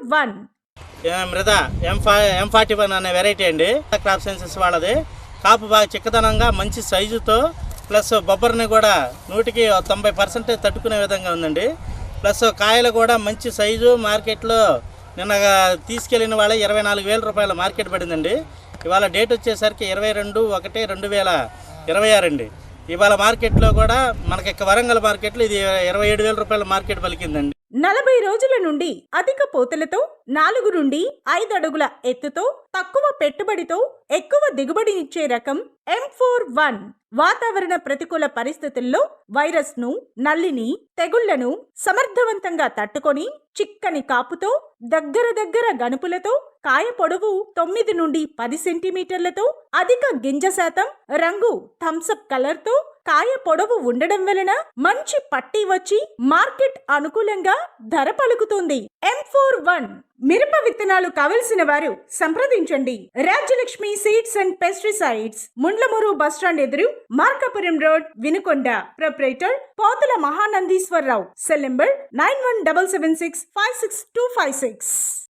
M41 మృద M41 అనే variety అండి. Crop sciences వాళ్ళది. కాపు బాగా చిక్కదనంగా మంచి సైజుతో ప్లస్ బొబ్బర్ని కూడా 190% తట్టుకునే విధంగా ఉందండి. ప్లస్ కాయలు కూడా మంచి సైజు. మార్కెట్లో నిన్న తీసుకెళ్ళిన వాళ్ళే 24,000 రూపాయల మార్కెట్ పడిందండి. ఇవాళ డేట్ వచ్చేసరికి 22/1/2026 అండి. ఇవాళ మార్కెట్లో కూడా మనకి వరంగల్ మార్కెట్లో ఇది 27,000 రూపాయల మార్కెట్ పలికిందండి. 40 రోజుల నుండి అధిక పూతలతో 4 నుండి 5 అడుగుల ఎత్తుతో తక్కువ పెట్టుబడితో ఎక్కువ దిగుబడినిచ్చే రకం M41 వాతావరణ ప్రతికూల పరిస్థితుల్లో వైరస్ ను, నల్లిని, తెగుళ్లను సమర్థవంతంగా తట్టుకొని చిక్కని కాపుతో దగ్గర గనుపులతో కాయ పొడవు 9 నుండి 10 సెంటీమీటర్లతో అధిక గింజ శాతం, రంగు థమ్సప్ కలర్ తో కాయ పొడవు ఉండడం వలన మంచి పట్టి వచ్చి మార్కెట్ అనుకూలంగా ధర పలుకుతుంది. M41 మిరప విత్తనాలు కావలసిన వారు సంప్రదించండి. Rajyalakshmi seeds and pesticides, Mundlamuru bus stand ఎదురు, Markapuram road, Vinukonda. Proprietor Pothula Mahanandeeswara Rao. Cell number 9177656256.